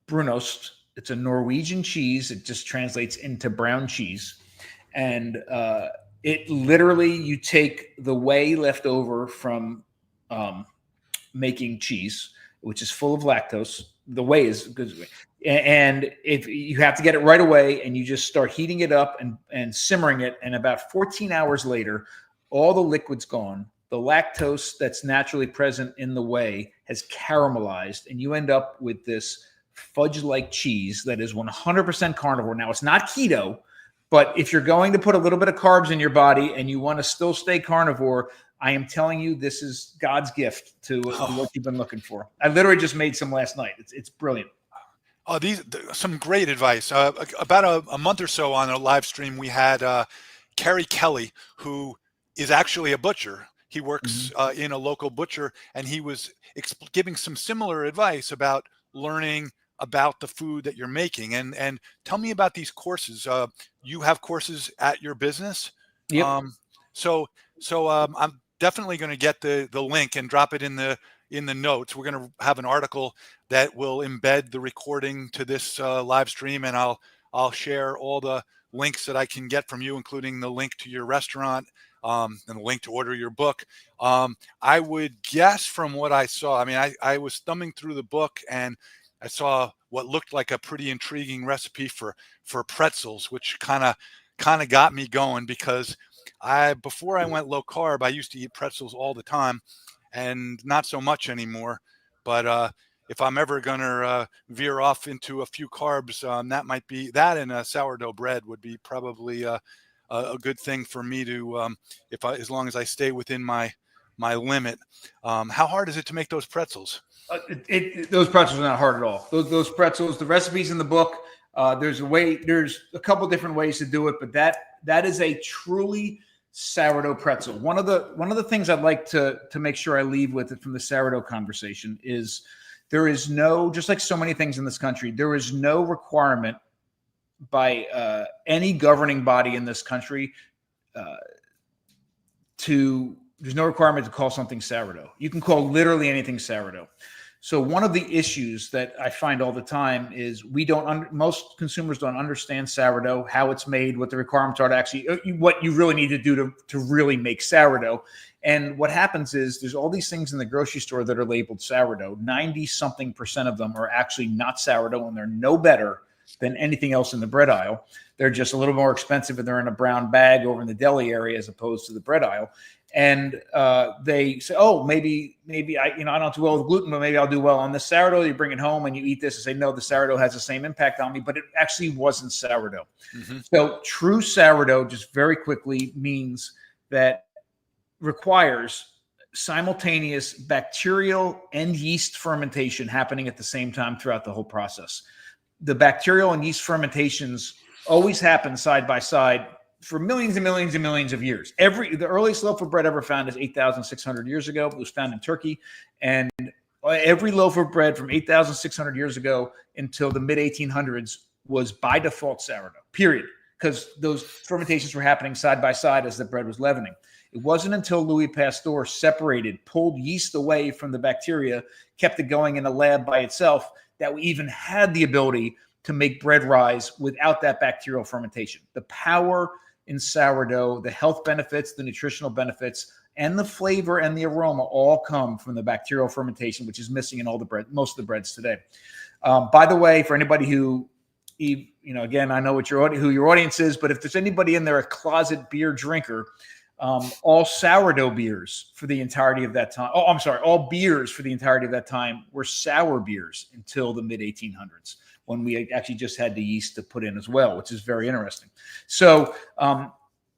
brunost. It's a Norwegian cheese. It just translates into brown cheese. And it literally, you take the whey left over from making cheese, which is full of lactose. The whey is good. And if you have to get it right away, and you just start heating it up and simmering it. And about 14 hours later, all the liquid's gone. The lactose that's naturally present in the whey has caramelized, and you end up with this fudge-like cheese that is 100% carnivore. Now, it's not keto, but if you're going to put a little bit of carbs in your body and you want to still stay carnivore, I am telling you, this is God's gift to what you've been looking for. I literally just made some last night. It's brilliant. Oh, some great advice. About a month or so on a live stream, we had Kerry Kelly, who is actually a butcher. He works in a local butcher, and he was giving some similar advice about learning about the food that you're making. And tell me about these courses. You have courses at your business. Yep. So I'm definitely going to get the link and drop it in the notes. We're going to have an article that will embed the recording to this live stream, and I'll share all the links that I can get from you, including the link to your restaurant, and the link to order your book. I would guess from what I saw, I mean, I was thumbing through the book and I saw what looked like a pretty intriguing recipe for pretzels, which kind of got me going, because before I went low carb, I used to eat pretzels all the time, and not so much anymore. But if I'm ever gonna veer off into a few carbs, that might be that, and a sourdough bread would be probably a good thing for me to, as long as I stay within my limit. How hard is it to make those pretzels? Those pretzels are not hard at all. Those pretzels, the recipes in the book. There's a couple different ways to do it, but that is a truly sourdough pretzel. One of the things I'd like to make sure I leave with it from the sourdough conversation is there is no, just like so many things in this country, there is no requirement by any governing body in this country there's no requirement to call something sourdough. You can call literally anything sourdough. So one of the issues that I find all the time is most consumers don't understand sourdough, how it's made, what the requirements are to actually, what you really need to do to really make sourdough. And what happens is there's all these things in the grocery store that are labeled sourdough. 90-something% of them are actually not sourdough, and they're no better than anything else in the bread aisle. They're just a little more expensive, and they're in a brown bag over in the deli area as opposed to the bread aisle. And they say, oh, maybe I don't do well with gluten, but maybe I'll do well on this sourdough. You bring it home and you eat this and say, no, the sourdough has the same impact on me, but it actually wasn't sourdough. Mm-hmm. So true sourdough, just very quickly, means that requires simultaneous bacterial and yeast fermentation happening at the same time throughout the whole process. The bacterial and yeast fermentations always happen side by side for millions and millions and millions of years. The earliest loaf of bread ever found is 8,600 years ago. It was found in Turkey. And every loaf of bread from 8,600 years ago until the mid-1800s was by default sourdough, period, because those fermentations were happening side by side as the bread was leavening. It wasn't until Louis Pasteur pulled yeast away from the bacteria, kept it going in a lab by itself, that we even had the ability to make bread rise without that bacterial fermentation. The power in sourdough, the health benefits, the nutritional benefits, and the flavor and the aroma all come from the bacterial fermentation, which is missing in most of the breads today. By the way, for anybody who, again, I know who your audience is, but if there's anybody in there, a closet beer drinker, all sourdough beers for the entirety of that time. Oh, I'm sorry. All beers for the entirety of that time were sour beers until the mid 1800s, when we actually just had the yeast to put in as well, which is very interesting. So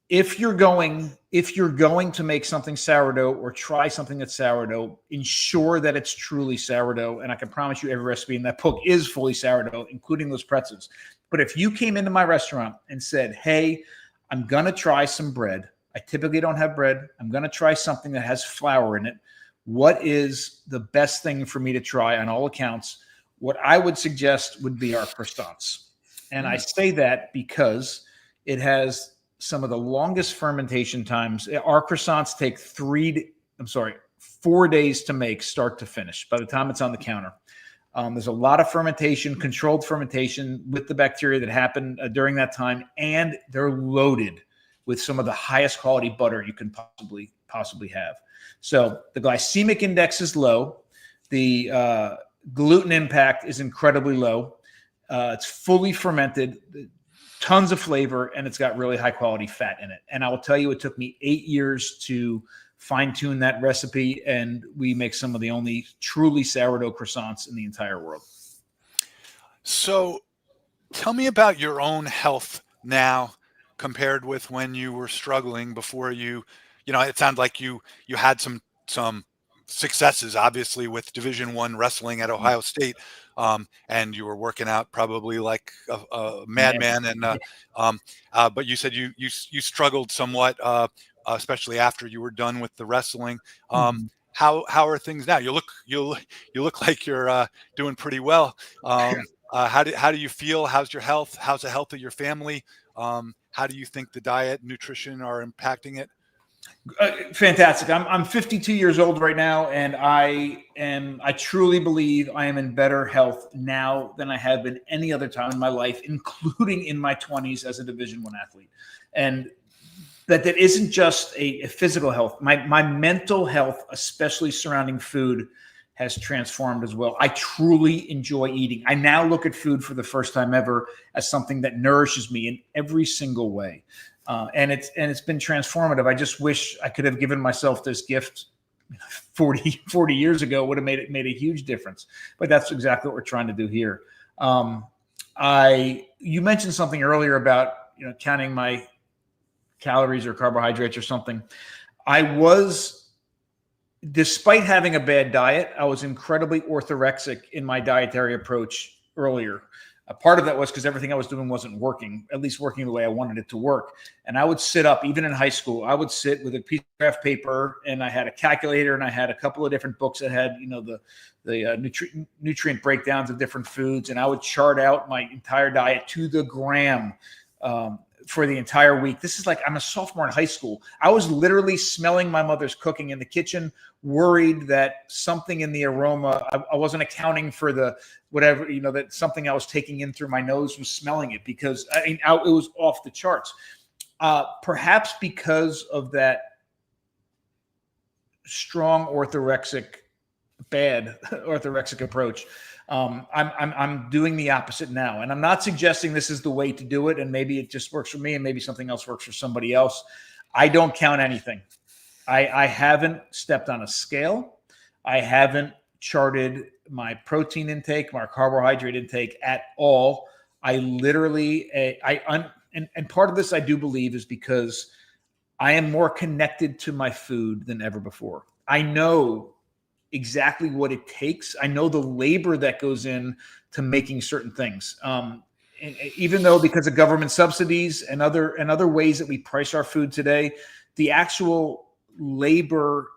if you're going to make something sourdough or try something that's sourdough, ensure that it's truly sourdough. And I can promise you every recipe in that book is fully sourdough, including those pretzels. But if you came into my restaurant and said, hey, I'm going to try some bread. I typically don't have bread. I'm going to try something that has flour in it. What is the best thing for me to try on all accounts? What I would suggest would be our croissants. And I say that because it has some of the longest fermentation times. Our croissants take 4 days to make, start to finish, by the time it's on the counter. There's a lot of fermentation, controlled fermentation with the bacteria that happen during that time. And they're loaded with some of the highest quality butter you can possibly have. So the glycemic index is low. The gluten impact is incredibly low. It's fully fermented, tons of flavor, and it's got really high quality fat in it. And I will tell you, it took me 8 years to fine tune that recipe, and we make some of the only truly sourdough croissants in the entire world. So tell me about your own health now compared with when you were struggling before it sounds like you had some successes, obviously, with Division I wrestling at Ohio State, and you were working out probably like a madman. And but you said you struggled somewhat, especially after you were done with the wrestling. How are things now? You look like you're doing pretty well. How do you feel? How's your health? How's the health of your family? How do you think the diet, nutrition are impacting it? Fantastic. I'm 52 years old right now, and I truly believe I am in better health now than I have been any other time in my life, including in my 20s as a Division I athlete. And that isn't just a physical health. My mental health, especially surrounding food, has transformed as well. I truly enjoy eating. I now look at food for the first time ever as something that nourishes me in every single way. And it's been transformative. I just wish I could have given myself this gift 40 years ago. Would have made a huge difference. But that's exactly what we're trying to do here. You mentioned something earlier about counting my calories or carbohydrates or something. Despite having a bad diet, I was incredibly orthorexic in my dietary approach earlier. A part of that was because everything I was doing wasn't working, at least working the way I wanted it to work. And I would sit up, even in high school, I would sit with a piece of graph paper, and I had a calculator, and I had a couple of different books that had, the nutrient breakdowns of different foods. And I would chart out my entire diet to the gram for the entire week. This is like, I'm a sophomore in high school. I was literally smelling my mother's cooking in the kitchen, worried that something in the aroma, I wasn't accounting for the whatever, that something I was taking in through my nose was smelling it, because it was off the charts. Perhaps because of that strong bad orthorexic approach. I'm doing the opposite now, and I'm not suggesting this is the way to do it, and maybe it just works for me and maybe something else works for somebody else. I don't count anything. I haven't stepped on a scale. I haven't charted my protein intake, my carbohydrate intake at all. I literally, and part of this I do believe is because I am more connected to my food than ever before. I know exactly what it takes. I know the labor that goes in to making certain things. And even though because of government subsidies and other ways that we price our food today, the actual labor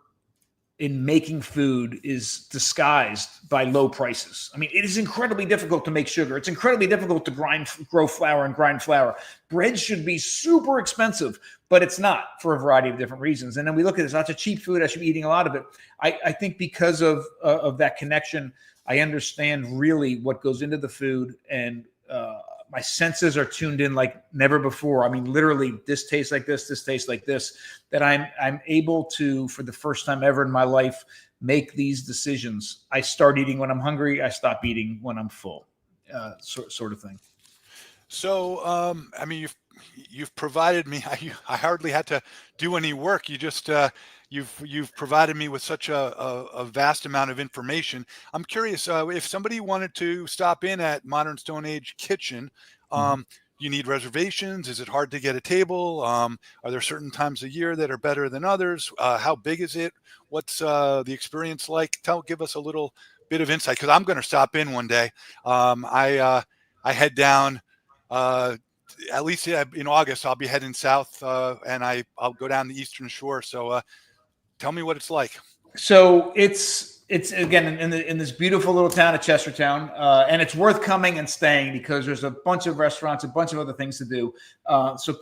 in making food is disguised by low prices. I mean, it is incredibly difficult to make sugar. It's incredibly difficult to grow flour and grind flour. Bread should be super expensive, but it's not, for a variety of different reasons. And then we look at it, it's not a cheap food. I should be eating a lot of it. I think because of that connection, I understand really what goes into the food, and my senses are tuned in like never before. I mean, literally, this tastes like this tastes like this, that I'm able to, for the first time ever in my life, make these decisions. I start eating when I'm hungry. I stop eating when I'm full, sort of thing. So, I mean, you've provided me. I hardly had to do any work. You just you've provided me with such a vast amount of information. I'm curious if somebody wanted to stop in at Modern Stone Age Kitchen. You need reservations? Is it hard to get a table? Are there certain times of year that are better than others? How big is it? What's the experience like? Give us a little bit of insight, because I'm going to stop in one day. I head down. At least in August, I'll be heading south, and I'll go down the Eastern Shore. So tell me what it's like. So it's again in this beautiful little town of Chestertown, and it's worth coming and staying because there's a bunch of restaurants, a bunch of other things to do. So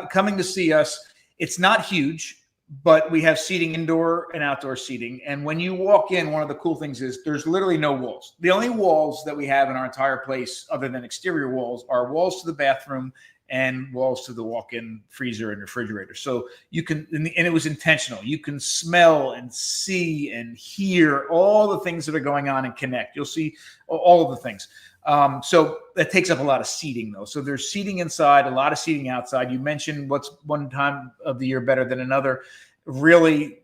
coming to see us, it's not huge, but we have seating, indoor and outdoor seating. And when you walk in, one of the cool things is there's literally no walls. The only walls that we have in our entire place, other than exterior walls, are walls to the bathroom and walls to the walk-in freezer and refrigerator. So you can, and it was intentional. You can smell and see and hear all the things that are going on and connect. You'll see all of the things. So that takes up a lot of seating, though. So there's seating inside, a lot of seating outside. You mentioned what's one time of the year better than another. Really,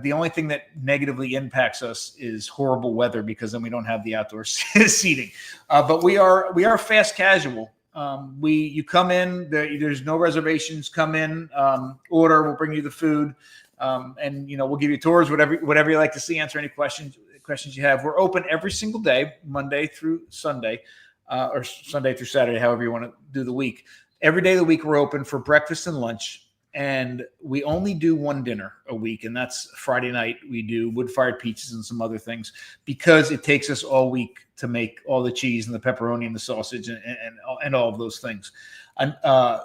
the only thing that negatively impacts us is horrible weather, because then we don't have the outdoor seating. But we are fast casual. You come in, there's no reservations. Come in, order. We'll bring you the food, and we'll give you tours, whatever you like to see. Answer any questions you have. We're open every single day, Monday through Sunday, or Sunday through Saturday, however you want to do the week. Every day of the week we're open for breakfast and lunch, and we only do one dinner a week, and that's Friday night. We do wood-fired pizzas and some other things because it takes us all week to make all the cheese and the pepperoni and the sausage and all of those things. And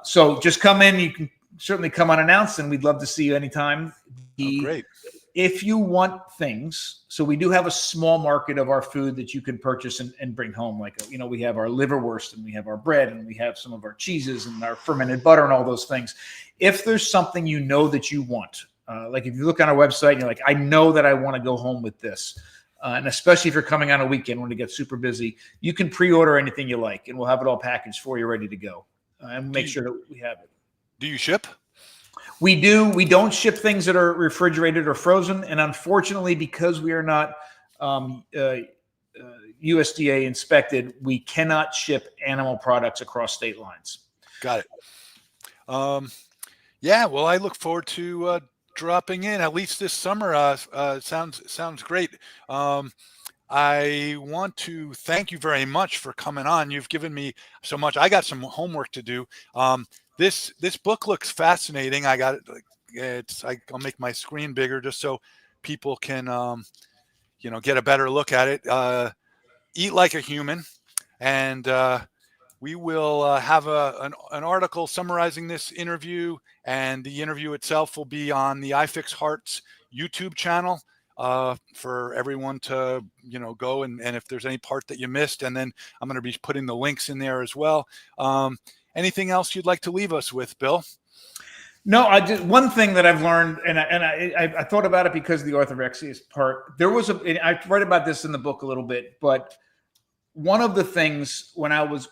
so just come in. You can certainly come unannounced, and we'd love to see you anytime. Oh, great. If you want things, so we do have a small market of our food that you can purchase and bring home. Like, we have our liverwurst, and we have our bread, and we have some of our cheeses and our fermented butter and all those things. If there's something that you want, like if you look on our website and you're like, I know that I want to go home with this, and especially if you're coming on a weekend when it gets super busy, you can pre-order anything you like, and we'll have it all packaged for you, ready to go, and make sure that we have it. Do you ship? We do. We don't ship things that are refrigerated or frozen. And unfortunately, because we are not USDA inspected, we cannot ship animal products across state lines. Got it. Yeah, well, I look forward to dropping in at least this summer. Sounds great. I want to thank you very much for coming on. You've given me so much. I got some homework to do. This book looks fascinating. I'll make my screen bigger just so people can get a better look at it. Eat Like a Human, and we will have an article summarizing this interview, and the interview itself will be on the iFix Hearts YouTube channel for everyone to go and if there's any part that you missed, and then I'm going to be putting the links in there as well. Anything else you'd like to leave us with, Bill? No, one thing that I've learned, and I thought about it because of the orthorexia part. I write about this in the book a little bit, but one of the things when I was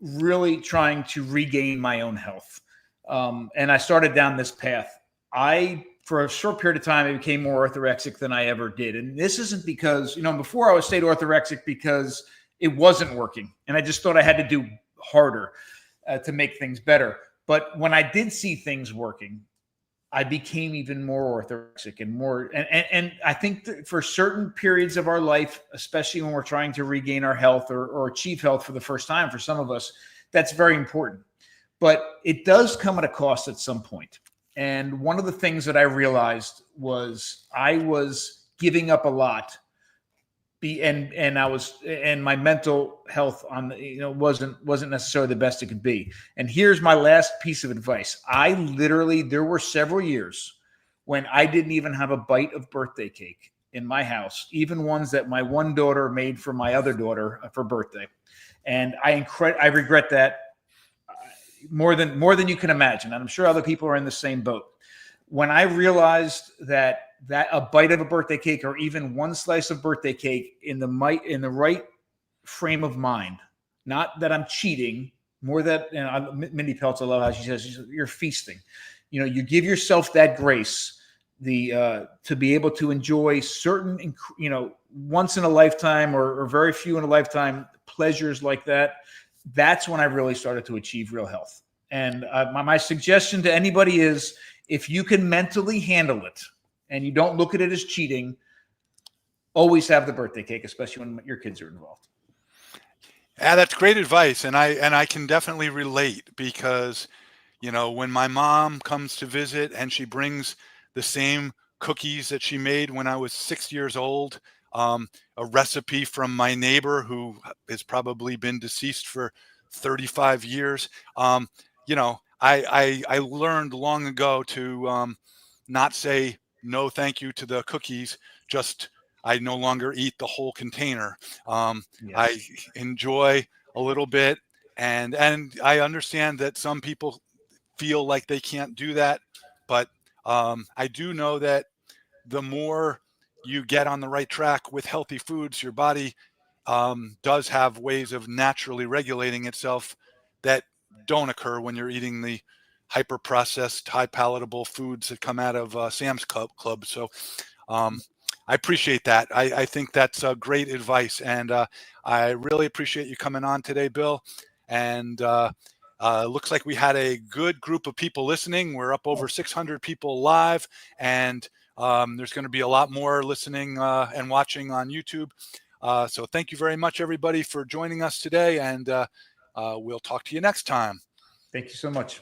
really trying to regain my own health, and I started down this path, for a short period of time, I became more orthorexic than I ever did. And this isn't because, before I was stayed orthorexic because it wasn't working, and I just thought I had to do harder to make things better. But when I did see things working, I became even more orthorexic and more. And I think that for certain periods of our life, especially when we're trying to regain our health or achieve health for the first time, for some of us, that's very important. But it does come at a cost at some point. And one of the things that I realized was I was giving up a lot. And my mental health wasn't necessarily the best it could be. And here's my last piece of advice. There were several years when I didn't even have a bite of birthday cake in my house, even ones that my one daughter made for my other daughter for birthday. And I regret that more than you can imagine. And I'm sure other people are in the same boat. When I realized that a bite of a birthday cake, or even one slice of birthday cake in the right frame of mind, not that I'm cheating, more that Mindy Peltz, I love how she says you're feasting. You give yourself that grace, to be able to enjoy certain, once in a lifetime or very few in a lifetime pleasures like that. That's when I really started to achieve real health. And my suggestion to anybody is, if you can mentally handle it and you don't look at it as cheating, always have the birthday cake, especially when your kids are involved. Yeah, that's great advice. And I can definitely relate, because, when my mom comes to visit and she brings the same cookies that she made when I was 6 years old, a recipe from my neighbor who has probably been deceased for 35 years, I learned long ago to not say no thank you to the cookies. Just, I no longer eat the whole container. Yes. I enjoy a little bit, and I understand that some people feel like they can't do that, but I do know that the more you get on the right track with healthy foods, your body does have ways of naturally regulating itself that don't occur when you're eating the hyper processed, high palatable foods that come out of Sam's Club. So I appreciate that. I think that's great advice. And I really appreciate you coming on today, Bill. And looks like we had a good group of people listening. We're up over 600 people live, and there's going to be a lot more listening and watching on YouTube. So thank you very much, everybody, for joining us today, and we'll talk to you next time. Thank you so much.